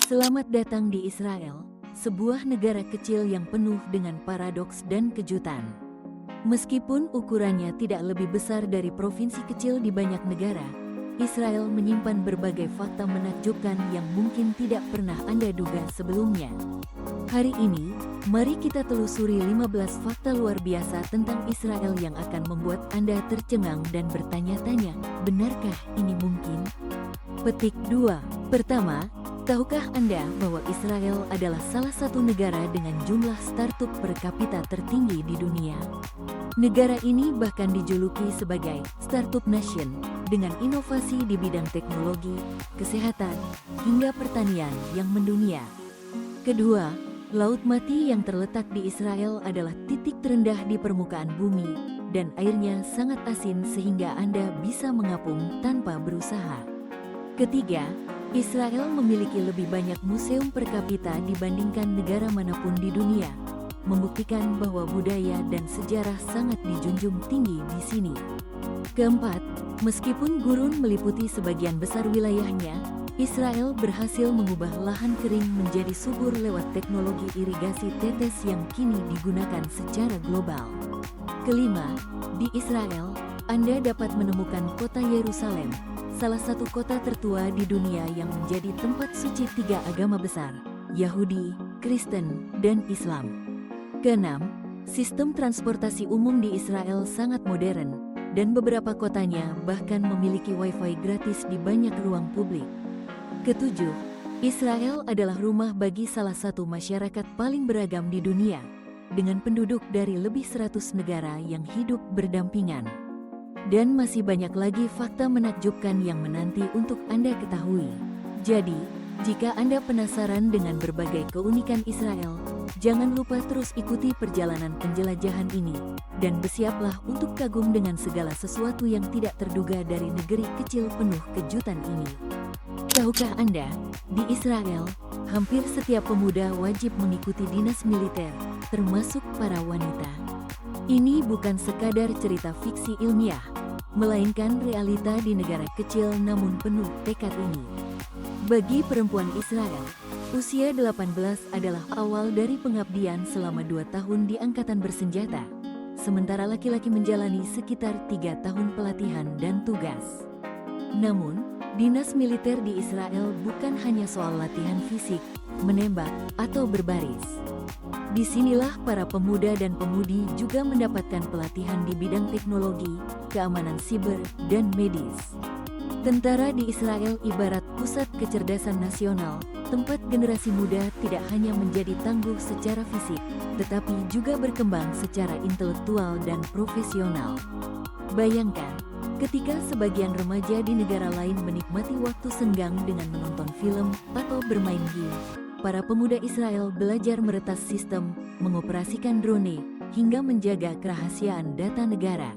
Selamat datang di Israel, sebuah negara kecil yang penuh dengan paradoks dan kejutan. Meskipun ukurannya tidak lebih besar dari provinsi kecil di banyak negara, Israel menyimpan berbagai fakta menakjubkan yang mungkin tidak pernah Anda duga sebelumnya. Hari ini, mari kita telusuri 15 fakta luar biasa tentang Israel yang akan membuat Anda tercengang dan bertanya-tanya, benarkah ini mungkin? Petik 2. Pertama, tahukah Anda bahwa Israel adalah salah satu negara dengan jumlah startup per kapita tertinggi di dunia? Negara ini bahkan dijuluki sebagai Startup Nation, dengan inovasi di bidang teknologi, kesehatan, hingga pertanian yang mendunia. Kedua, Laut Mati yang terletak di Israel adalah titik terendah di permukaan bumi, dan airnya sangat asin sehingga Anda bisa mengapung tanpa berusaha. Ketiga, Israel memiliki lebih banyak museum per kapita dibandingkan negara manapun di dunia, membuktikan bahwa budaya dan sejarah sangat dijunjung tinggi di sini. Keempat, meskipun gurun meliputi sebagian besar wilayahnya, Israel berhasil mengubah lahan kering menjadi subur lewat teknologi irigasi tetes yang kini digunakan secara global. Kelima, di Israel, Anda dapat menemukan kota Yerusalem, salah satu kota tertua di dunia yang menjadi tempat suci tiga agama besar, Yahudi, Kristen, dan Islam. Keenam, sistem transportasi umum di Israel sangat modern, dan beberapa kotanya bahkan memiliki wifi gratis di banyak ruang publik. Ketujuh, Israel adalah rumah bagi salah satu masyarakat paling beragam di dunia, dengan penduduk dari lebih 100 negara yang hidup berdampingan. Dan masih banyak lagi fakta menakjubkan yang menanti untuk Anda ketahui. Jadi, jika Anda penasaran dengan berbagai keunikan Israel, jangan lupa terus ikuti perjalanan penjelajahan ini, dan bersiaplah untuk kagum dengan segala sesuatu yang tidak terduga dari negeri kecil penuh kejutan ini. Tahukah Anda, di Israel, hampir setiap pemuda wajib mengikuti dinas militer, termasuk para wanita. Ini bukan sekadar cerita fiksi ilmiah, melainkan realita di negara kecil namun penuh tekad ini. Bagi perempuan Israel, usia 18 adalah awal dari pengabdian selama 2 tahun di angkatan bersenjata, sementara laki-laki menjalani sekitar 3 tahun pelatihan dan tugas. Namun, dinas militer di Israel bukan hanya soal latihan fisik, menembak, atau berbaris. Disinilah para pemuda dan pemudi juga mendapatkan pelatihan di bidang teknologi, keamanan siber, dan medis. Tentara di Israel ibarat pusat kecerdasan nasional, tempat generasi muda tidak hanya menjadi tangguh secara fisik, tetapi juga berkembang secara intelektual dan profesional. Bayangkan, ketika sebagian remaja di negara lain menikmati waktu senggang dengan menonton film atau bermain game, para pemuda Israel belajar meretas sistem, mengoperasikan drone, hingga menjaga kerahasiaan data negara.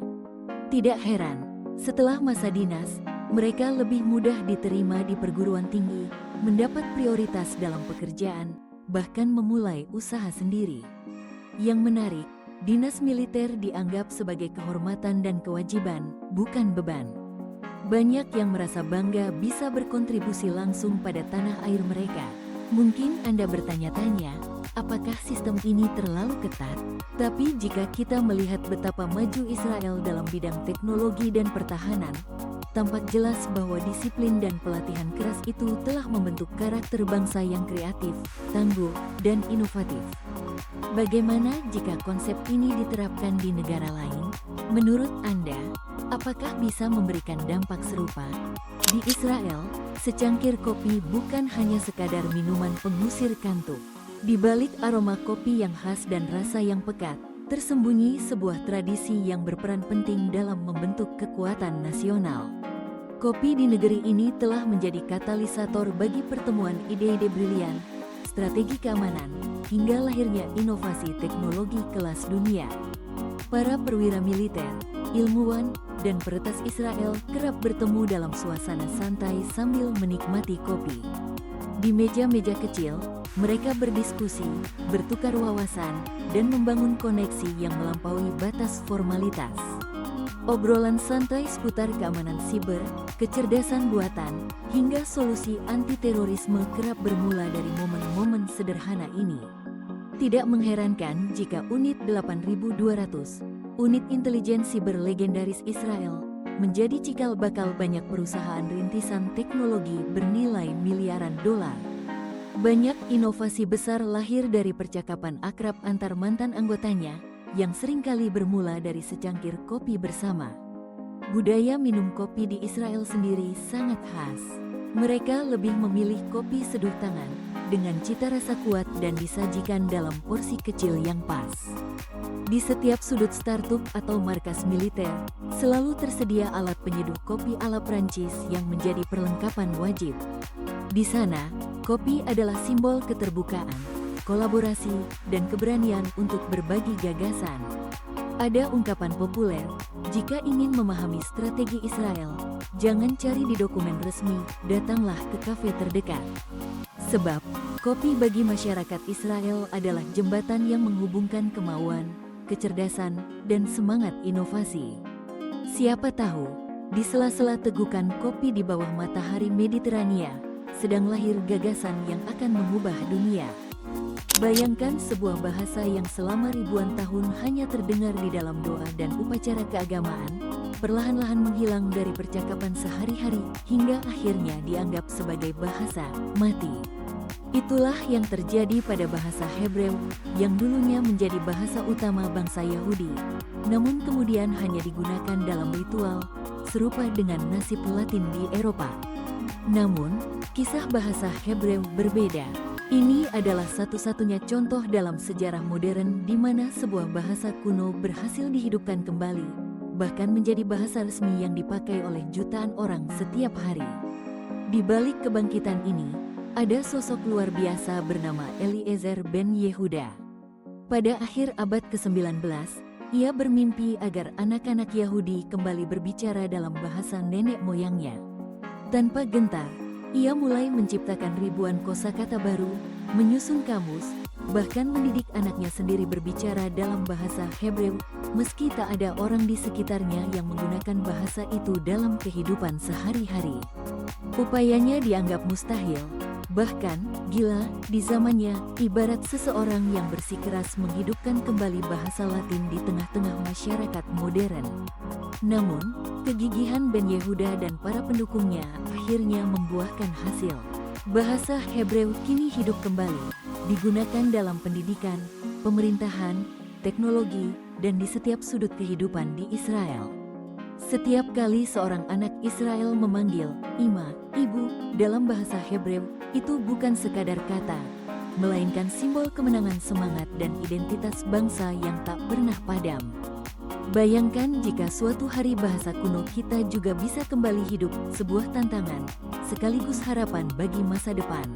Tidak heran, setelah masa dinas, mereka lebih mudah diterima di perguruan tinggi, mendapat prioritas dalam pekerjaan, bahkan memulai usaha sendiri. Yang menarik, dinas militer dianggap sebagai kehormatan dan kewajiban, bukan beban. Banyak yang merasa bangga bisa berkontribusi langsung pada tanah air mereka. Mungkin Anda bertanya-tanya, apakah sistem ini terlalu ketat? Tapi jika kita melihat betapa maju Israel dalam bidang teknologi dan pertahanan, tampak jelas bahwa disiplin dan pelatihan keras itu telah membentuk karakter bangsa yang kreatif, tangguh, dan inovatif. Bagaimana jika konsep ini diterapkan di negara lain? Menurut Anda, apakah bisa memberikan dampak serupa? Di Israel, secangkir kopi bukan hanya sekadar minuman pengusir kantuk. Di balik aroma kopi yang khas dan rasa yang pekat, tersembunyi sebuah tradisi yang berperan penting dalam membentuk kekuatan nasional. Kopi di negeri ini telah menjadi katalisator bagi pertemuan ide-ide brilian, strategi keamanan, hingga lahirnya inovasi teknologi kelas dunia. Para perwira militer, ilmuwan, dan peretas Israel kerap bertemu dalam suasana santai sambil menikmati kopi. Di meja-meja kecil, mereka berdiskusi, bertukar wawasan, dan membangun koneksi yang melampaui batas formalitas. Obrolan santai seputar keamanan siber, kecerdasan buatan, hingga solusi anti-terorisme kerap bermula dari momen-momen sederhana ini. Tidak mengherankan jika unit 8200, unit intelijen siber legendaris Israel, menjadi cikal bakal banyak perusahaan rintisan teknologi bernilai miliaran dolar. Banyak inovasi besar lahir dari percakapan akrab antar mantan anggotanya, yang seringkali bermula dari secangkir kopi bersama. Budaya minum kopi di Israel sendiri sangat khas. Mereka lebih memilih kopi seduh tangan, dengan cita rasa kuat dan disajikan dalam porsi kecil yang pas. Di setiap sudut startup atau markas militer, selalu tersedia alat penyeduh kopi ala Prancis yang menjadi perlengkapan wajib. Di sana, kopi adalah simbol keterbukaan, kolaborasi, dan keberanian untuk berbagi gagasan. Ada ungkapan populer, jika ingin memahami strategi Israel, jangan cari di dokumen resmi, datanglah ke kafe terdekat. Sebab, kopi bagi masyarakat Israel adalah jembatan yang menghubungkan kemauan, kecerdasan, dan semangat inovasi. Siapa tahu, di sela-sela tegukan kopi di bawah matahari Mediterania, sedang lahir gagasan yang akan mengubah dunia. Bayangkan sebuah bahasa yang selama ribuan tahun hanya terdengar di dalam doa dan upacara keagamaan, perlahan-lahan menghilang dari percakapan sehari-hari hingga akhirnya dianggap sebagai bahasa mati. Itulah yang terjadi pada bahasa Hebreu, yang dulunya menjadi bahasa utama bangsa Yahudi, namun kemudian hanya digunakan dalam ritual, serupa dengan nasib Latin di Eropa. Namun, kisah bahasa Hebreu berbeda. Ini adalah satu-satunya contoh dalam sejarah modern di mana sebuah bahasa kuno berhasil dihidupkan kembali, bahkan menjadi bahasa resmi yang dipakai oleh jutaan orang setiap hari. Di balik kebangkitan ini, ada sosok luar biasa bernama Eliezer ben Yehuda. Pada akhir abad ke-19, ia bermimpi agar anak-anak Yahudi kembali berbicara dalam bahasa nenek moyangnya. Tanpa gentar, ia mulai menciptakan ribuan kosakata baru, menyusun kamus, bahkan mendidik anaknya sendiri berbicara dalam bahasa Hebreu, meski tak ada orang di sekitarnya yang menggunakan bahasa itu dalam kehidupan sehari-hari. Upayanya dianggap mustahil, bahkan gila di zamannya, ibarat seseorang yang bersikeras menghidupkan kembali bahasa Latin di tengah-tengah masyarakat modern. Namun, kegigihan Ben Yehuda dan para pendukungnya akhirnya membuahkan hasil. Bahasa Hebreu kini hidup kembali, digunakan dalam pendidikan, pemerintahan, teknologi, dan di setiap sudut kehidupan di Israel. Setiap kali seorang anak Israel memanggil Ima, Ibu, dalam bahasa Hebreu, itu bukan sekadar kata, melainkan simbol kemenangan semangat dan identitas bangsa yang tak pernah padam. Bayangkan jika suatu hari bahasa kuno kita juga bisa kembali hidup, sebuah tantangan, sekaligus harapan bagi masa depan.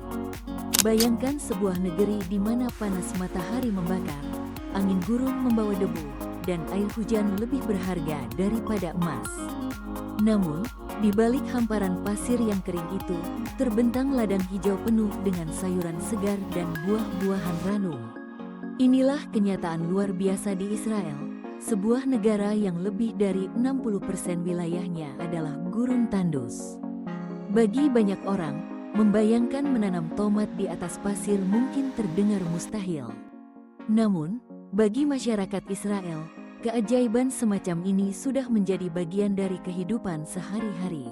Bayangkan sebuah negeri di mana panas matahari membakar, angin gurung membawa debu, dan air hujan lebih berharga daripada emas. Namun, di balik hamparan pasir yang kering itu, terbentang ladang hijau penuh dengan sayuran segar dan buah-buahan ranum. Inilah kenyataan luar biasa di Israel. Sebuah negara yang lebih dari 60% wilayahnya adalah gurun tandus. Bagi banyak orang, membayangkan menanam tomat di atas pasir mungkin terdengar mustahil. Namun, bagi masyarakat Israel, keajaiban semacam ini sudah menjadi bagian dari kehidupan sehari-hari.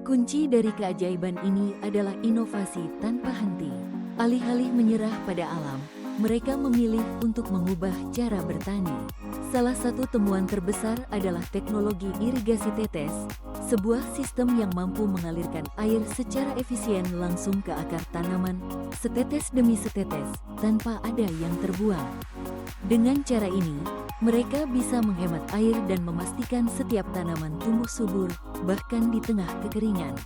Kunci dari keajaiban ini adalah inovasi tanpa henti. Alih-alih menyerah pada alam, mereka memilih untuk mengubah cara bertani. Salah satu temuan terbesar adalah teknologi irigasi tetes, sebuah sistem yang mampu mengalirkan air secara efisien langsung ke akar tanaman, setetes demi setetes, tanpa ada yang terbuang. Dengan cara ini, mereka bisa menghemat air dan memastikan setiap tanaman tumbuh subur, bahkan di tengah kekeringan.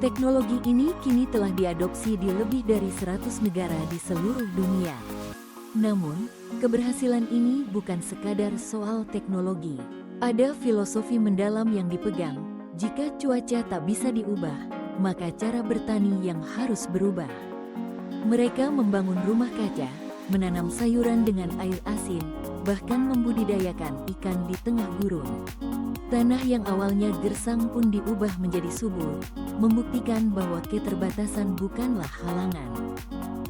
Teknologi ini kini telah diadopsi di lebih dari 100 negara di seluruh dunia. Namun, keberhasilan ini bukan sekadar soal teknologi. Ada filosofi mendalam yang dipegang. Jika cuaca tak bisa diubah, maka cara bertani yang harus berubah. Mereka membangun rumah kaca, menanam sayuran dengan air asin, bahkan membudidayakan ikan di tengah gurun. Tanah yang awalnya gersang pun diubah menjadi subur, membuktikan bahwa keterbatasan bukanlah halangan.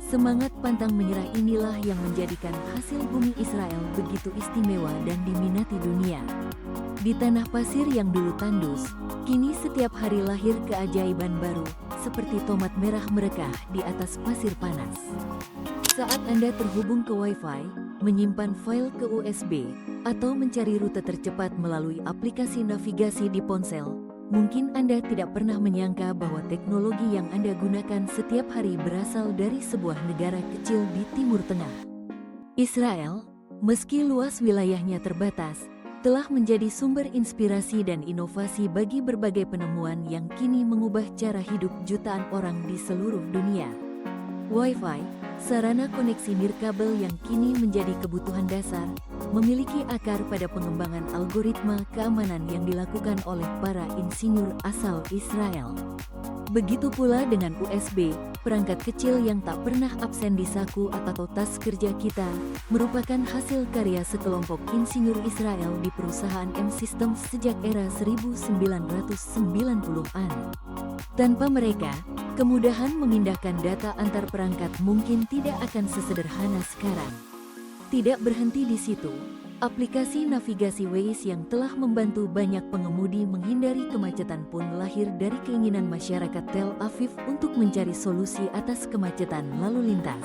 Semangat pantang menyerah inilah yang menjadikan hasil bumi Israel begitu istimewa dan diminati dunia. Di tanah pasir yang dulu tandus, kini setiap hari lahir keajaiban baru, seperti tomat merah merekah di atas pasir panas. Saat Anda terhubung ke Wi-Fi, menyimpan file ke USB, atau mencari rute tercepat melalui aplikasi navigasi di ponsel, mungkin Anda tidak pernah menyangka bahwa teknologi yang Anda gunakan setiap hari berasal dari sebuah negara kecil di Timur Tengah. Israel, meski luas wilayahnya terbatas, telah menjadi sumber inspirasi dan inovasi bagi berbagai penemuan yang kini mengubah cara hidup jutaan orang di seluruh dunia. Wi-Fi, sarana koneksi nirkabel yang kini menjadi kebutuhan dasar, memiliki akar pada pengembangan algoritma keamanan yang dilakukan oleh para insinyur asal Israel. Begitu pula dengan USB, perangkat kecil yang tak pernah absen di saku atau tas kerja kita, merupakan hasil karya sekelompok insinyur Israel di perusahaan M-Systems sejak era 1990-an. Tanpa mereka, kemudahan memindahkan data antar perangkat mungkin tidak akan sesederhana sekarang. Tidak berhenti di situ, aplikasi navigasi Waze yang telah membantu banyak pengemudi menghindari kemacetan pun lahir dari keinginan masyarakat Tel Aviv untuk mencari solusi atas kemacetan lalu lintas.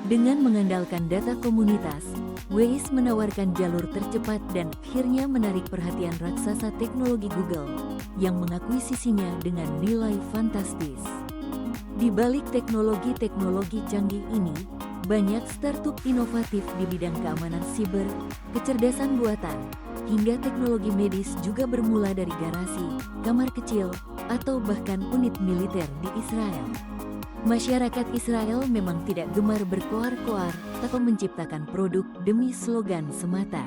Dengan mengandalkan data komunitas, Waze menawarkan jalur tercepat dan akhirnya menarik perhatian raksasa teknologi Google yang mengakuisisinya dengan nilai fantastis. Di balik teknologi-teknologi canggih ini, banyak startup inovatif di bidang keamanan siber, kecerdasan buatan, hingga teknologi medis juga bermula dari garasi, kamar kecil, atau bahkan unit militer di Israel. Masyarakat Israel memang tidak gemar berkoar-koar atau menciptakan produk demi slogan semata.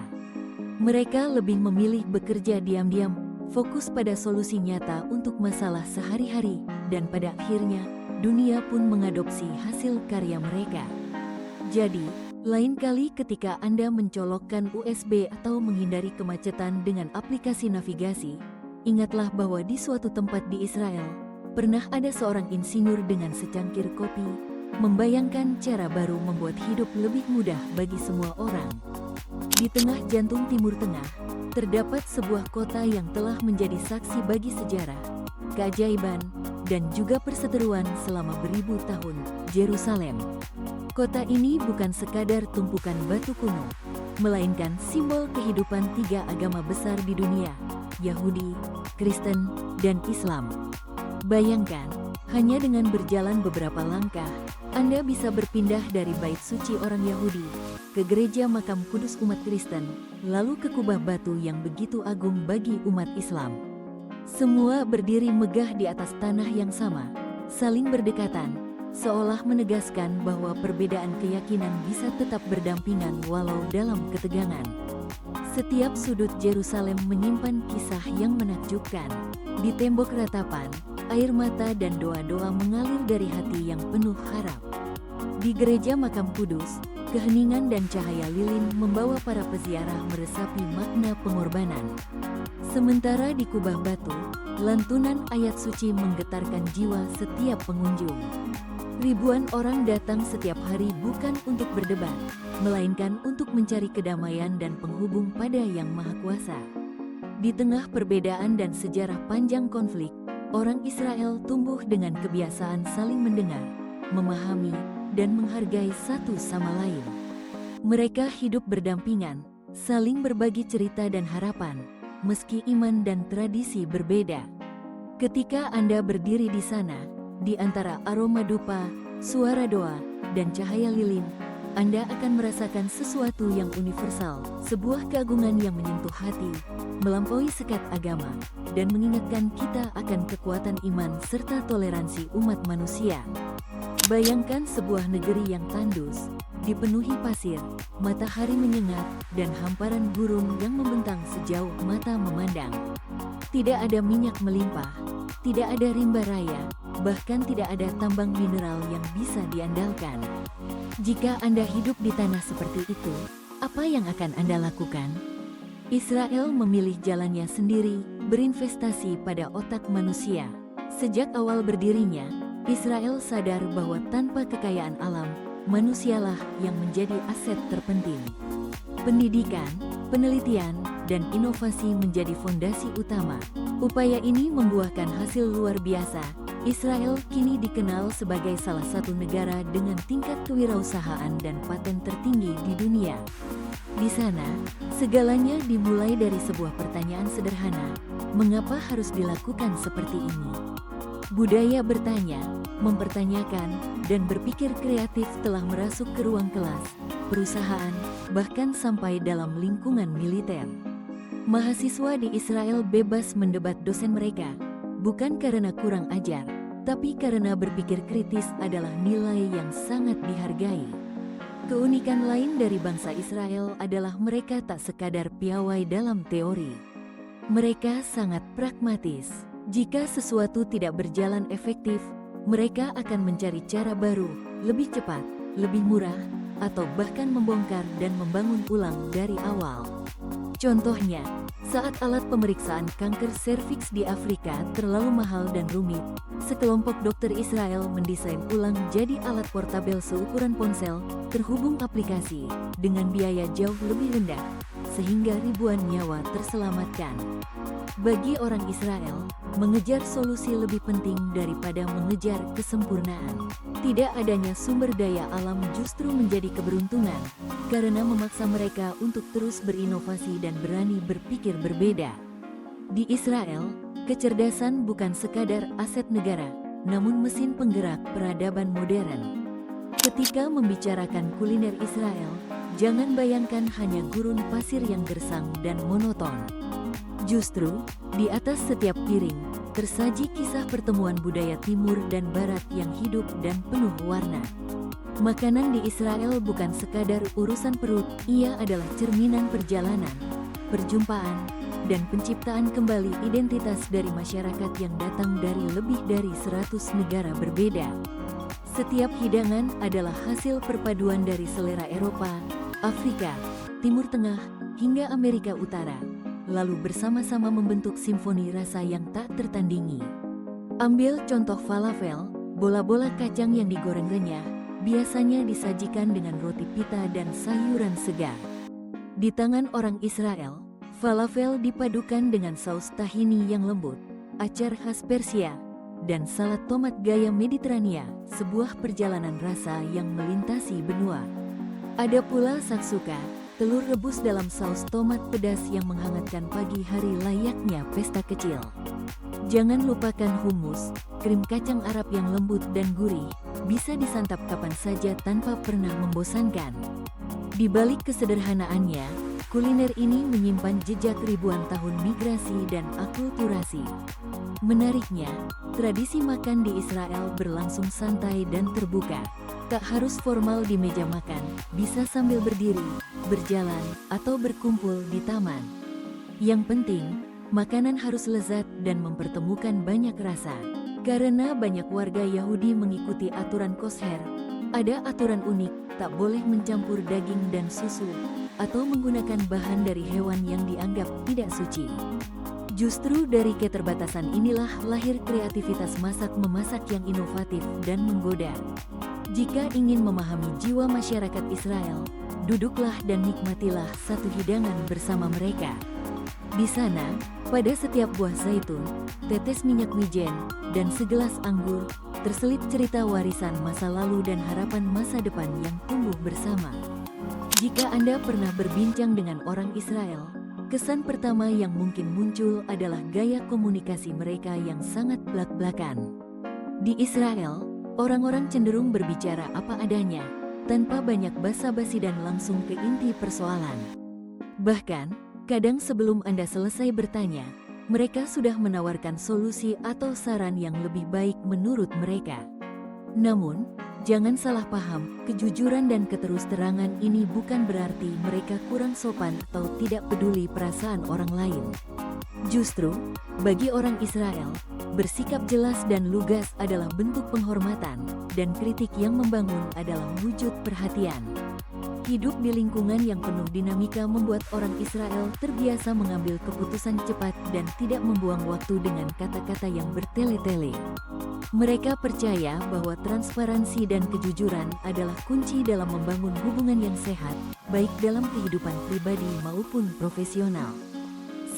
Mereka lebih memilih bekerja diam-diam, fokus pada solusi nyata untuk masalah sehari-hari, dan pada akhirnya, dunia pun mengadopsi hasil karya mereka. Jadi, lain kali ketika Anda mencolokkan USB atau menghindari kemacetan dengan aplikasi navigasi, ingatlah bahwa di suatu tempat di Israel, pernah ada seorang insinyur dengan secangkir kopi, membayangkan cara baru membuat hidup lebih mudah bagi semua orang. Di tengah jantung Timur Tengah, terdapat sebuah kota yang telah menjadi saksi bagi sejarah, keajaiban, dan juga perseteruan selama beribu tahun, Yerusalem. Kota ini bukan sekadar tumpukan batu kuno, melainkan simbol kehidupan tiga agama besar di dunia, Yahudi, Kristen, dan Islam. Bayangkan, hanya dengan berjalan beberapa langkah, Anda bisa berpindah dari bait suci orang Yahudi, ke gereja makam kudus umat Kristen, lalu ke kubah batu yang begitu agung bagi umat Islam. Semua berdiri megah di atas tanah yang sama, saling berdekatan, seolah menegaskan bahwa perbedaan keyakinan bisa tetap berdampingan walau dalam ketegangan. Setiap sudut Yerusalem menyimpan kisah yang menakjubkan. Di tembok ratapan, air mata dan doa-doa mengalir dari hati yang penuh harap. Di gereja makam kudus, keheningan dan cahaya lilin membawa para peziarah meresapi makna pengorbanan. Sementara di kubah batu, lantunan ayat suci menggetarkan jiwa setiap pengunjung. Ribuan orang datang setiap hari bukan untuk berdebat, melainkan untuk mencari kedamaian dan penghubung pada Yang Maha Kuasa. Di tengah perbedaan dan sejarah panjang konflik, orang Israel tumbuh dengan kebiasaan saling mendengar, memahami, dan menghargai satu sama lain. Mereka hidup berdampingan, saling berbagi cerita dan harapan, meski iman dan tradisi berbeda. Ketika Anda berdiri di sana, di antara aroma dupa, suara doa, dan cahaya lilin, Anda akan merasakan sesuatu yang universal, sebuah keagungan yang menyentuh hati, melampaui sekat agama, dan mengingatkan kita akan kekuatan iman serta toleransi umat manusia. Bayangkan sebuah negeri yang tandus, dipenuhi pasir, matahari menyengat, dan hamparan gurun yang membentang sejauh mata memandang. Tidak ada minyak melimpah, tidak ada rimba raya, bahkan tidak ada tambang mineral yang bisa diandalkan. Jika Anda hidup di tanah seperti itu, apa yang akan Anda lakukan? Israel memilih jalannya sendiri, berinvestasi pada otak manusia. Sejak awal berdirinya, Israel sadar bahwa tanpa kekayaan alam, manusialah yang menjadi aset terpenting. Pendidikan, penelitian, dan inovasi menjadi fondasi utama. Upaya ini membuahkan hasil luar biasa. Israel kini dikenal sebagai salah satu negara dengan tingkat kewirausahaan dan paten tertinggi di dunia. Di sana, segalanya dimulai dari sebuah pertanyaan sederhana, mengapa harus dilakukan seperti ini? Budaya bertanya, mempertanyakan, dan berpikir kreatif telah merasuk ke ruang kelas, perusahaan, bahkan sampai dalam lingkungan militer. Mahasiswa di Israel bebas mendebat dosen mereka, bukan karena kurang ajar, tapi karena berpikir kritis adalah nilai yang sangat dihargai. Keunikan lain dari bangsa Israel adalah mereka tak sekadar piawai dalam teori. Mereka sangat pragmatis. Jika sesuatu tidak berjalan efektif, mereka akan mencari cara baru, lebih cepat, lebih murah, atau bahkan membongkar dan membangun ulang dari awal. Contohnya, saat alat pemeriksaan kanker serviks di Afrika terlalu mahal dan rumit, sekelompok dokter Israel mendesain ulang jadi alat portabel seukuran ponsel, terhubung aplikasi, dengan biaya jauh lebih rendah, sehingga ribuan nyawa terselamatkan. Bagi orang Israel, mengejar solusi lebih penting daripada mengejar kesempurnaan. Tidak adanya sumber daya alam justru menjadi keberuntungan, karena memaksa mereka untuk terus berinovasi dan berani berpikir berbeda. Di Israel, kecerdasan bukan sekadar aset negara, namun mesin penggerak peradaban modern. Ketika membicarakan kuliner Israel, jangan bayangkan hanya gurun pasir yang gersang dan monoton. Justru, di atas setiap piring, tersaji kisah pertemuan budaya timur dan barat yang hidup dan penuh warna. Makanan di Israel bukan sekadar urusan perut, ia adalah cerminan perjalanan, perjumpaan, dan penciptaan kembali identitas dari masyarakat yang datang dari lebih dari 100 negara berbeda. Setiap hidangan adalah hasil perpaduan dari selera Eropa, Afrika, Timur Tengah, hingga Amerika Utara, lalu bersama-sama membentuk simfoni rasa yang tak tertandingi. Ambil contoh falafel, bola-bola kacang yang digoreng renyah, biasanya disajikan dengan roti pita dan sayuran segar. Di tangan orang Israel, falafel dipadukan dengan saus tahini yang lembut, acar khas Persia, dan salad tomat gaya Mediterania, sebuah perjalanan rasa yang melintasi benua. Ada pula saksuka, telur rebus dalam saus tomat pedas yang menghangatkan pagi hari layaknya pesta kecil. Jangan lupakan hummus, krim kacang Arab yang lembut dan gurih, bisa disantap kapan saja tanpa pernah membosankan. Di balik kesederhanaannya, kuliner ini menyimpan jejak ribuan tahun migrasi dan akulturasi. Menariknya, tradisi makan di Israel berlangsung santai dan terbuka. Tak harus formal di meja makan, bisa sambil berdiri, berjalan, atau berkumpul di taman. Yang penting, makanan harus lezat dan mempertemukan banyak rasa. Karena banyak warga Yahudi mengikuti aturan kosher, ada aturan unik, tak boleh mencampur daging dan susu, atau menggunakan bahan dari hewan yang dianggap tidak suci. Justru dari keterbatasan inilah lahir kreativitas masak-memasak yang inovatif dan menggoda. Jika ingin memahami jiwa masyarakat Israel, duduklah dan nikmatilah satu hidangan bersama mereka. Di sana, pada setiap buah zaitun, tetes minyak wijen, dan segelas anggur, terselip cerita warisan masa lalu dan harapan masa depan yang tumbuh bersama. Jika Anda pernah berbincang dengan orang Israel, kesan pertama yang mungkin muncul adalah gaya komunikasi mereka yang sangat blak-blakan. Di Israel, orang-orang cenderung berbicara apa adanya, tanpa banyak basa-basi dan langsung ke inti persoalan. Bahkan, kadang sebelum Anda selesai bertanya, mereka sudah menawarkan solusi atau saran yang lebih baik menurut mereka. Namun, jangan salah paham, kejujuran dan keterus-terangan ini bukan berarti mereka kurang sopan atau tidak peduli perasaan orang lain. Justru, bagi orang Israel, bersikap jelas dan lugas adalah bentuk penghormatan, dan kritik yang membangun adalah wujud perhatian. Hidup di lingkungan yang penuh dinamika membuat orang Israel terbiasa mengambil keputusan cepat dan tidak membuang waktu dengan kata-kata yang bertele-tele. Mereka percaya bahwa transparansi dan kejujuran adalah kunci dalam membangun hubungan yang sehat, baik dalam kehidupan pribadi maupun profesional.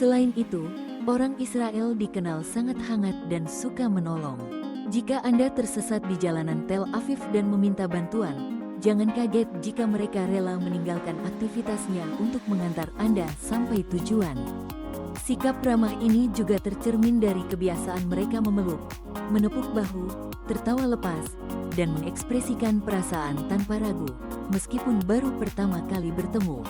Selain itu, orang Israel dikenal sangat hangat dan suka menolong. Jika Anda tersesat di jalanan Tel Aviv dan meminta bantuan, jangan kaget jika mereka rela meninggalkan aktivitasnya untuk mengantar Anda sampai tujuan. Sikap ramah ini juga tercermin dari kebiasaan mereka memeluk, menepuk bahu, tertawa lepas, dan mengekspresikan perasaan tanpa ragu, meskipun baru pertama kali bertemu.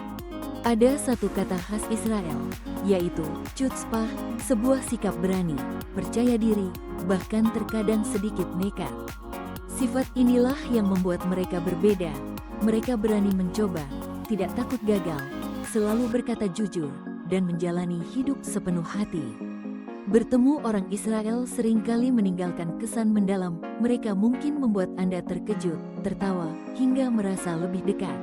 Ada satu kata khas Israel, yaitu chutzpah, sebuah sikap berani, percaya diri, bahkan terkadang sedikit nekat. Sifat inilah yang membuat mereka berbeda. Mereka berani mencoba, tidak takut gagal, selalu berkata jujur, dan menjalani hidup sepenuh hati. Bertemu orang Israel seringkali meninggalkan kesan mendalam. Mereka mungkin membuat Anda terkejut, tertawa, hingga merasa lebih dekat.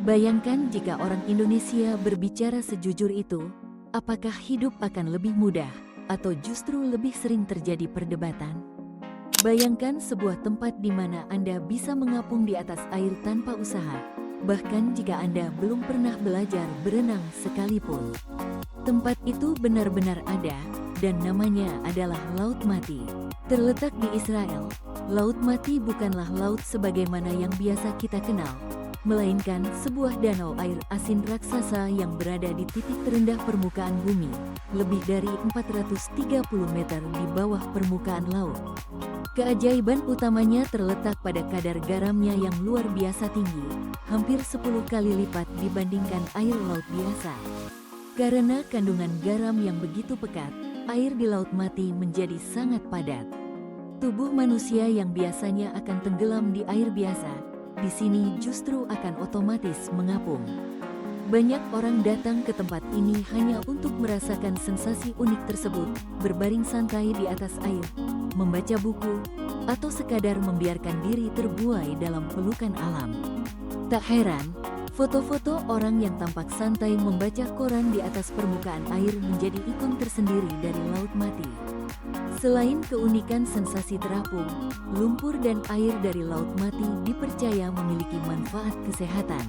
Bayangkan jika orang Indonesia berbicara sejujur itu, apakah hidup akan lebih mudah, atau justru lebih sering terjadi perdebatan? Bayangkan sebuah tempat di mana Anda bisa mengapung di atas air tanpa usaha, bahkan jika Anda belum pernah belajar berenang sekalipun. Tempat itu benar-benar ada, dan namanya adalah Laut Mati. Terletak di Israel, Laut Mati bukanlah laut sebagaimana yang biasa kita kenal, melainkan sebuah danau air asin raksasa yang berada di titik terendah permukaan bumi, lebih dari 430 meter di bawah permukaan laut. Keajaiban utamanya terletak pada kadar garamnya yang luar biasa tinggi, hampir 10 kali lipat dibandingkan air laut biasa. Karena kandungan garam yang begitu pekat, air di Laut Mati menjadi sangat padat. Tubuh manusia yang biasanya akan tenggelam di air biasa, di sini justru akan otomatis mengapung. Banyak orang datang ke tempat ini hanya untuk merasakan sensasi unik tersebut, berbaring santai di atas air, membaca buku, atau sekadar membiarkan diri terbuai dalam pelukan alam. Tak heran, foto-foto orang yang tampak santai membaca koran di atas permukaan air menjadi ikon tersendiri dari Laut Mati. Selain keunikan sensasi terapung, lumpur dan air dari Laut Mati dipercaya memiliki manfaat kesehatan.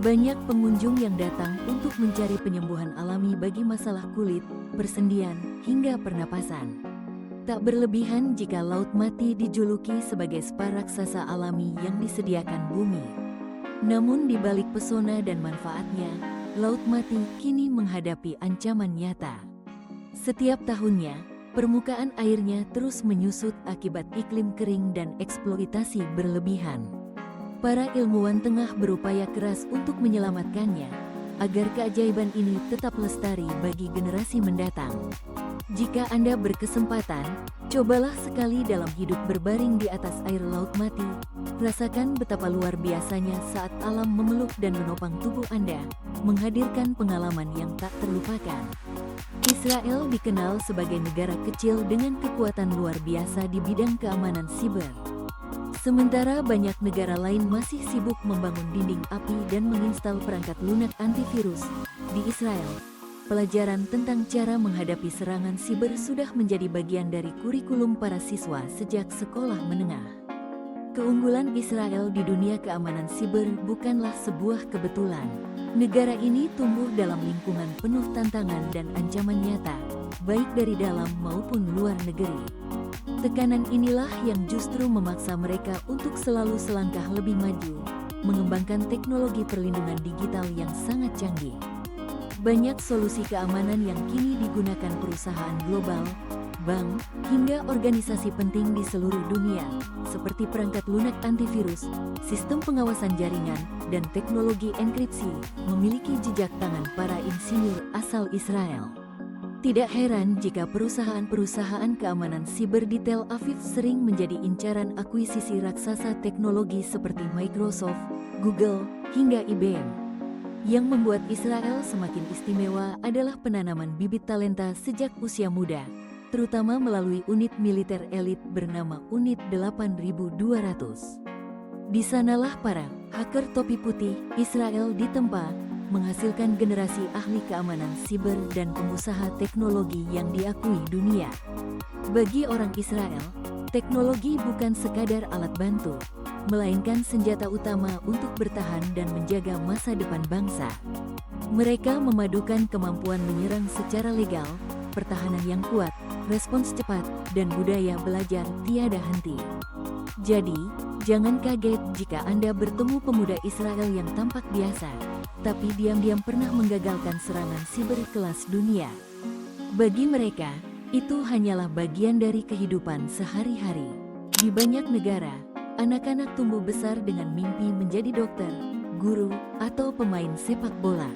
Banyak pengunjung yang datang untuk mencari penyembuhan alami bagi masalah kulit, persendian, hingga pernapasan. Tak berlebihan jika Laut Mati dijuluki sebagai spa raksasa alami yang disediakan bumi. Namun di balik pesona dan manfaatnya, Laut Mati kini menghadapi ancaman nyata. Setiap tahunnya, permukaan airnya terus menyusut akibat iklim kering dan eksploitasi berlebihan. Para ilmuwan tengah berupaya keras untuk menyelamatkannya, agar keajaiban ini tetap lestari bagi generasi mendatang. Jika Anda berkesempatan, cobalah sekali dalam hidup berbaring di atas air Laut Mati. Rasakan betapa luar biasanya saat alam memeluk dan menopang tubuh Anda, menghadirkan pengalaman yang tak terlupakan. Israel dikenal sebagai negara kecil dengan kekuatan luar biasa di bidang keamanan siber. Sementara banyak negara lain masih sibuk membangun dinding api dan menginstal perangkat lunak antivirus, di Israel, pelajaran tentang cara menghadapi serangan siber sudah menjadi bagian dari kurikulum para siswa sejak sekolah menengah. Keunggulan Israel di dunia keamanan siber bukanlah sebuah kebetulan. Negara ini tumbuh dalam lingkungan penuh tantangan dan ancaman nyata, baik dari dalam maupun luar negeri. Tekanan inilah yang justru memaksa mereka untuk selalu selangkah lebih maju, mengembangkan teknologi perlindungan digital yang sangat canggih. Banyak solusi keamanan yang kini digunakan perusahaan global, bank, hingga organisasi penting di seluruh dunia, seperti perangkat lunak antivirus, sistem pengawasan jaringan, dan teknologi enkripsi, memiliki jejak tangan para insinyur asal Israel. Tidak heran jika perusahaan-perusahaan keamanan siber di Tel Aviv sering menjadi incaran akuisisi raksasa teknologi seperti Microsoft, Google, hingga IBM. Yang membuat Israel semakin istimewa adalah penanaman bibit talenta sejak usia muda, terutama melalui unit militer elit bernama Unit 8200. Di sanalah para Hacker topi putih Israel ditempa, menghasilkan generasi ahli keamanan siber dan pengusaha teknologi yang diakui dunia. Bagi orang Israel, teknologi bukan sekadar alat bantu, melainkan senjata utama untuk bertahan dan menjaga masa depan bangsa. Mereka memadukan kemampuan menyerang secara legal, pertahanan yang kuat, respons cepat, dan budaya belajar tiada henti. Jadi, jangan kaget jika Anda bertemu pemuda Israel yang tampak biasa, tapi diam-diam pernah menggagalkan serangan siber kelas dunia. Bagi mereka, itu hanyalah bagian dari kehidupan sehari-hari. Di banyak negara, anak-anak tumbuh besar dengan mimpi menjadi dokter, guru, atau pemain sepak bola.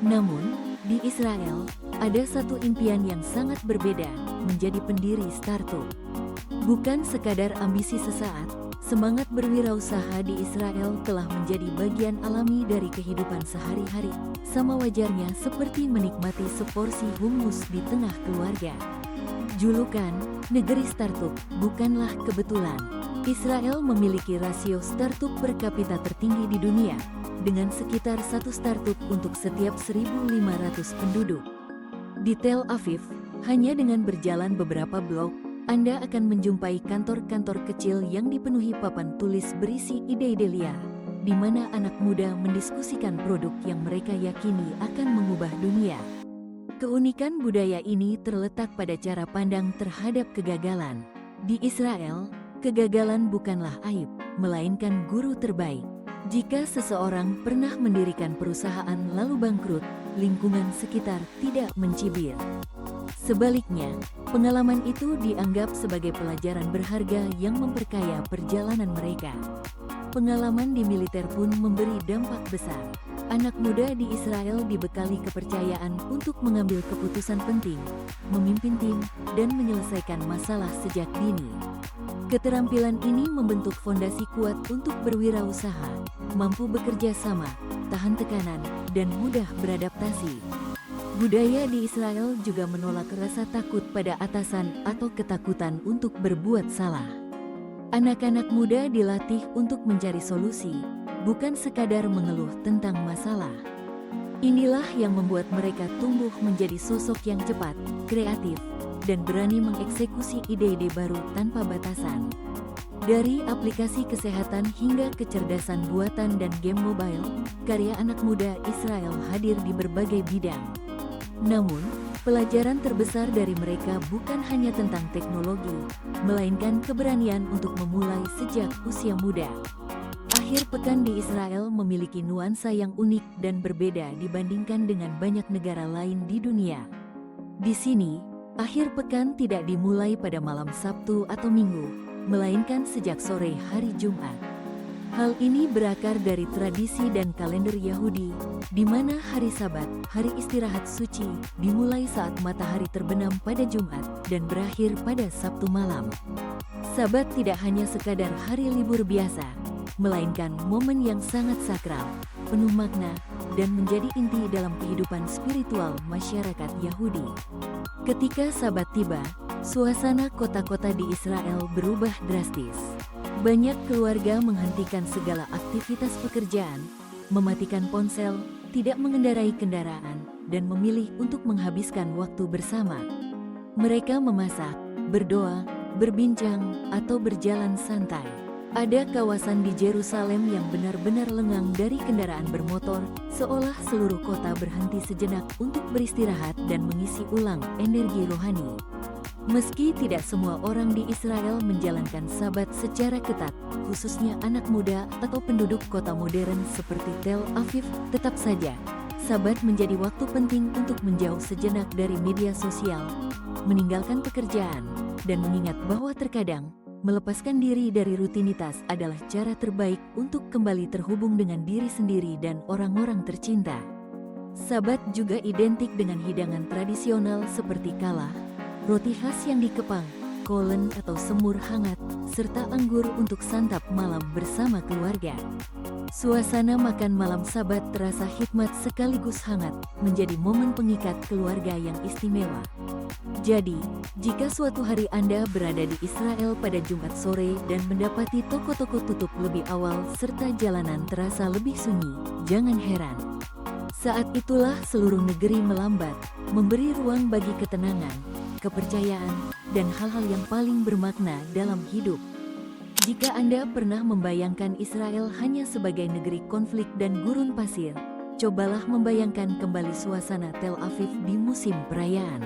Namun, di Israel, ada satu impian yang sangat berbeda, menjadi pendiri startup. Bukan sekadar ambisi sesaat, semangat berwirausaha di Israel telah menjadi bagian alami dari kehidupan sehari-hari, sama wajarnya seperti menikmati seporsi hummus di tengah keluarga. Julukan, negeri startup, bukanlah kebetulan. Israel memiliki rasio startup per kapita tertinggi di dunia, dengan sekitar satu startup untuk setiap 1.500 penduduk. Di Tel Aviv, hanya dengan berjalan beberapa blok, Anda akan menjumpai kantor-kantor kecil yang dipenuhi papan tulis berisi ide-ide liar, di mana anak muda mendiskusikan produk yang mereka yakini akan mengubah dunia. Keunikan budaya ini terletak pada cara pandang terhadap kegagalan. Di Israel, kegagalan bukanlah aib, melainkan guru terbaik. Jika seseorang pernah mendirikan perusahaan lalu bangkrut, lingkungan sekitar tidak mencibir. Sebaliknya, pengalaman itu dianggap sebagai pelajaran berharga yang memperkaya perjalanan mereka. Pengalaman di militer pun memberi dampak besar. Anak muda di Israel dibekali kepercayaan untuk mengambil keputusan penting, memimpin tim, dan menyelesaikan masalah sejak dini. Keterampilan ini membentuk fondasi kuat untuk berwirausaha, mampu bekerja sama, tahan tekanan, dan mudah beradaptasi. Budaya di Israel juga menolak rasa takut pada atasan atau ketakutan untuk berbuat salah. Anak-anak muda dilatih untuk mencari solusi, bukan sekadar mengeluh tentang masalah. Inilah yang membuat mereka tumbuh menjadi sosok yang cepat, kreatif, dan berani mengeksekusi ide-ide baru tanpa batasan. Dari aplikasi kesehatan hingga kecerdasan buatan dan game mobile, karya anak muda Israel hadir di berbagai bidang. Namun, pelajaran terbesar dari mereka bukan hanya tentang teknologi, melainkan keberanian untuk memulai sejak usia muda. Akhir pekan di Israel memiliki nuansa yang unik dan berbeda dibandingkan dengan banyak negara lain di dunia. Di sini, akhir pekan tidak dimulai pada malam Sabtu atau Minggu, melainkan sejak sore hari Jumat. Hal ini berakar dari tradisi dan kalender Yahudi, di mana hari Sabat, hari istirahat suci, dimulai saat matahari terbenam pada Jumat dan berakhir pada Sabtu malam. Sabat tidak hanya sekadar hari libur biasa, melainkan momen yang sangat sakral, penuh makna, dan menjadi inti dalam kehidupan spiritual masyarakat Yahudi. Ketika Sabat tiba, suasana kota-kota di Israel berubah drastis. Banyak keluarga menghentikan segala aktivitas pekerjaan, mematikan ponsel, tidak mengendarai kendaraan, dan memilih untuk menghabiskan waktu bersama. Mereka memasak, berdoa, berbincang, atau berjalan santai. Ada kawasan di Yerusalem yang benar-benar lengang dari kendaraan bermotor, seolah seluruh kota berhenti sejenak untuk beristirahat dan mengisi ulang energi rohani. Meski tidak semua orang di Israel menjalankan Sabat secara ketat, khususnya anak muda atau penduduk kota modern seperti Tel Aviv, tetap saja, Sabat menjadi waktu penting untuk menjauh sejenak dari media sosial, meninggalkan pekerjaan, dan mengingat bahwa terkadang, melepaskan diri dari rutinitas adalah cara terbaik untuk kembali terhubung dengan diri sendiri dan orang-orang tercinta. Sabat juga identik dengan hidangan tradisional seperti kalah, roti khas yang dikepang, kolen atau semur hangat, serta anggur untuk santap malam bersama keluarga. Suasana makan malam Sabat terasa hikmat sekaligus hangat, menjadi momen pengikat keluarga yang istimewa. Jadi, jika suatu hari Anda berada di Israel pada Jumat sore dan mendapati toko-toko tutup lebih awal serta jalanan terasa lebih sunyi, jangan heran. Saat itulah seluruh negeri melambat, memberi ruang bagi ketenangan, kepercayaan, dan hal-hal yang paling bermakna dalam hidup. Jika Anda pernah membayangkan Israel hanya sebagai negeri konflik dan gurun pasir, cobalah membayangkan kembali suasana Tel Aviv di musim perayaan.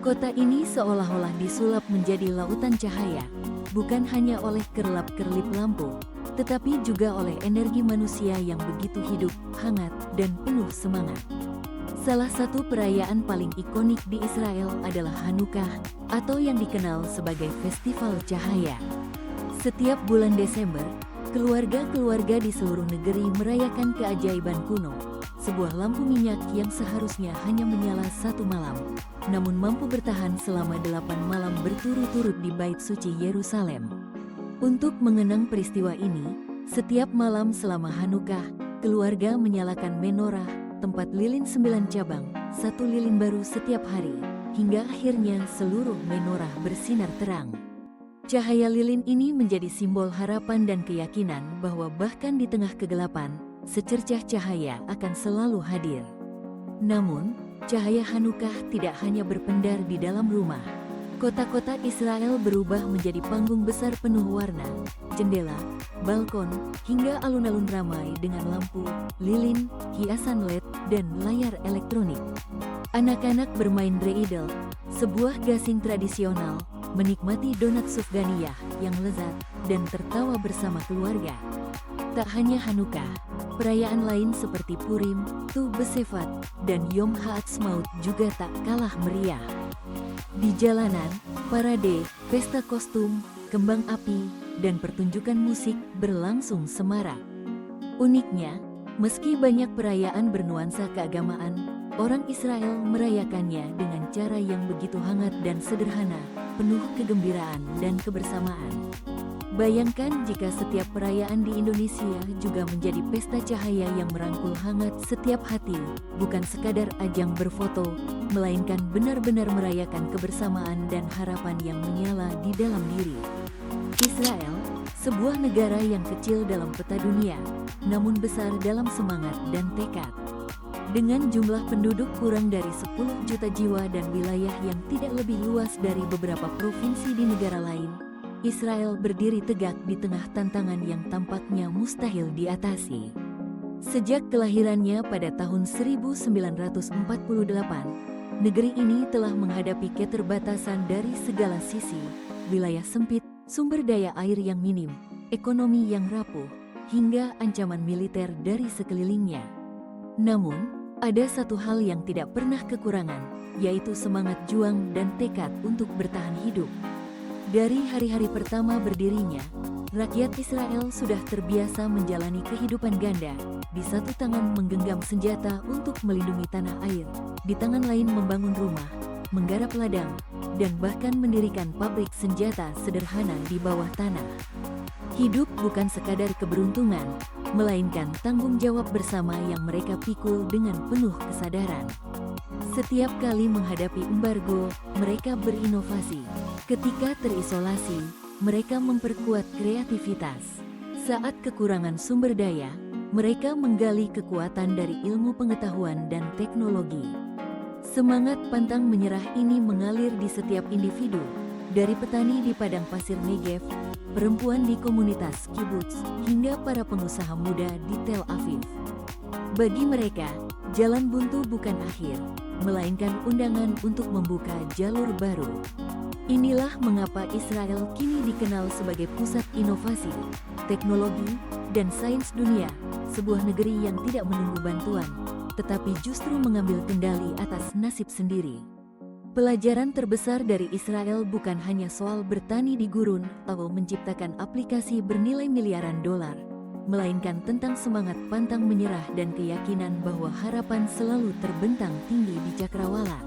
Kota ini seolah-olah disulap menjadi lautan cahaya, bukan hanya oleh kerlap-kerlip lampu, tetapi juga oleh energi manusia yang begitu hidup, hangat, dan penuh semangat. Salah satu perayaan paling ikonik di Israel adalah Hanukkah, atau yang dikenal sebagai Festival Cahaya. Setiap bulan Desember, keluarga-keluarga di seluruh negeri merayakan keajaiban kuno, sebuah lampu minyak yang seharusnya hanya menyala satu malam, namun mampu bertahan selama 8 malam berturut-turut di Bait Suci Yerusalem. Untuk mengenang peristiwa ini, setiap malam selama Hanukkah, keluarga menyalakan menorah, tempat lilin 9 cabang, 1 lilin baru setiap hari, hingga akhirnya seluruh menorah bersinar terang. Cahaya lilin ini menjadi simbol harapan dan keyakinan bahwa bahkan di tengah kegelapan, secercah cahaya akan selalu hadir. Namun, cahaya Hanukkah tidak hanya berpendar di dalam rumah. Kota-kota Israel berubah menjadi panggung besar penuh warna, jendela, balkon, hingga alun-alun ramai dengan lampu, lilin, hiasan LED, dan layar elektronik. Anak-anak bermain dreidel, sebuah gasing tradisional, menikmati donat sufganiyah yang lezat, dan tertawa bersama keluarga. Tak hanya Hanukkah, perayaan lain seperti Purim, Tu B'Shvat, dan Yom Ha'atzmaut juga tak kalah meriah. Di jalanan, parade, pesta kostum, kembang api, dan pertunjukan musik berlangsung semarak. Uniknya, meski banyak perayaan bernuansa keagamaan, orang Israel merayakannya dengan cara yang begitu hangat dan sederhana, penuh kegembiraan dan kebersamaan. Bayangkan jika setiap perayaan di Indonesia juga menjadi pesta cahaya yang merangkul hangat setiap hati, bukan sekadar ajang berfoto, melainkan benar-benar merayakan kebersamaan dan harapan yang menyala di dalam diri. Israel, sebuah negara yang kecil dalam peta dunia, namun besar dalam semangat dan tekad. Dengan jumlah penduduk kurang dari 10 juta jiwa dan wilayah yang tidak lebih luas dari beberapa provinsi di negara lain, Israel berdiri tegak di tengah tantangan yang tampaknya mustahil diatasi. Sejak kelahirannya pada tahun 1948, negeri ini telah menghadapi keterbatasan dari segala sisi, wilayah sempit, sumber daya air yang minim, ekonomi yang rapuh, hingga ancaman militer dari sekelilingnya. Namun, ada satu hal yang tidak pernah kekurangan, yaitu semangat juang dan tekad untuk bertahan hidup. Dari hari-hari pertama berdirinya, rakyat Israel sudah terbiasa menjalani kehidupan ganda, di satu tangan menggenggam senjata untuk melindungi tanah air, di tangan lain membangun rumah, menggarap ladang, dan bahkan mendirikan pabrik senjata sederhana di bawah tanah. Hidup bukan sekadar keberuntungan, melainkan tanggung jawab bersama yang mereka pikul dengan penuh kesadaran. Setiap kali menghadapi embargo, mereka berinovasi. Ketika terisolasi, mereka memperkuat kreativitas. Saat kekurangan sumber daya, mereka menggali kekuatan dari ilmu pengetahuan dan teknologi. Semangat pantang menyerah ini mengalir di setiap individu, dari petani di padang pasir Negev, perempuan di komunitas kibbutz, hingga para pengusaha muda di Tel Aviv. Bagi mereka, jalan buntu bukan akhir, melainkan undangan untuk membuka jalur baru. Inilah mengapa Israel kini dikenal sebagai pusat inovasi, teknologi, dan sains dunia, sebuah negeri yang tidak menunggu bantuan, tetapi justru mengambil kendali atas nasib sendiri. Pelajaran terbesar dari Israel bukan hanya soal bertani di gurun atau menciptakan aplikasi bernilai miliaran dolar, melainkan tentang semangat pantang menyerah dan keyakinan bahwa harapan selalu terbentang tinggi di cakrawala.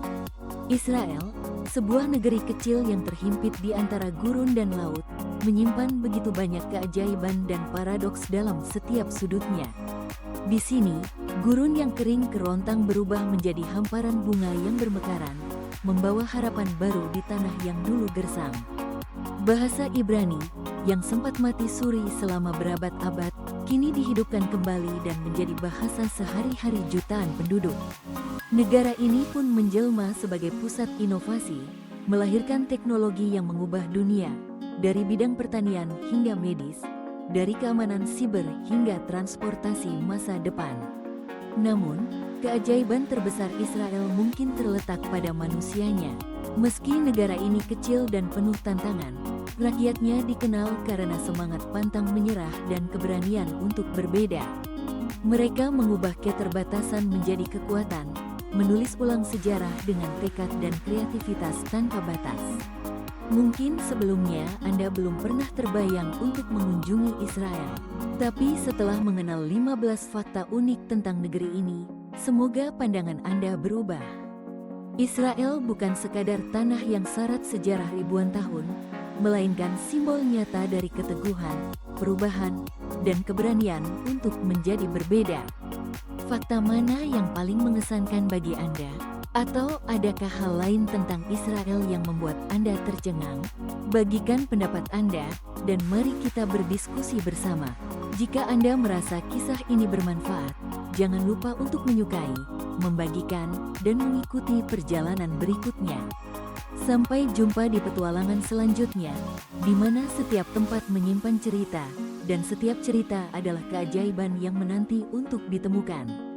Israel, sebuah negeri kecil yang terhimpit di antara gurun dan laut, menyimpan begitu banyak keajaiban dan paradoks dalam setiap sudutnya. Di sini, gurun yang kering kerontang berubah menjadi hamparan bunga yang bermekaran, membawa harapan baru di tanah yang dulu gersang. Bahasa Ibrani, yang sempat mati suri selama berabad-abad, kini dihidupkan kembali dan menjadi bahasa sehari-hari jutaan penduduk. Negara ini pun menjelma sebagai pusat inovasi, melahirkan teknologi yang mengubah dunia, dari bidang pertanian hingga medis, dari keamanan siber hingga transportasi masa depan. Namun, keajaiban terbesar Israel mungkin terletak pada manusianya. Meski negara ini kecil dan penuh tantangan, rakyatnya dikenal karena semangat pantang menyerah dan keberanian untuk berbeda. Mereka mengubah keterbatasan menjadi kekuatan, menulis ulang sejarah dengan tekad dan kreativitas tanpa batas. Mungkin sebelumnya Anda belum pernah terbayang untuk mengunjungi Israel. Tapi setelah mengenal 15 fakta unik tentang negeri ini, semoga pandangan Anda berubah. Israel bukan sekadar tanah yang syarat sejarah ribuan tahun, melainkan simbol nyata dari keteguhan, perubahan, dan keberanian untuk menjadi berbeda. Fakta mana yang paling mengesankan bagi Anda? Atau adakah hal lain tentang Israel yang membuat Anda tercengang? Bagikan pendapat Anda, dan mari kita berdiskusi bersama. Jika Anda merasa kisah ini bermanfaat, jangan lupa untuk menyukai, membagikan, dan mengikuti perjalanan berikutnya. Sampai jumpa di petualangan selanjutnya, di mana setiap tempat menyimpan cerita, dan setiap cerita adalah keajaiban yang menanti untuk ditemukan.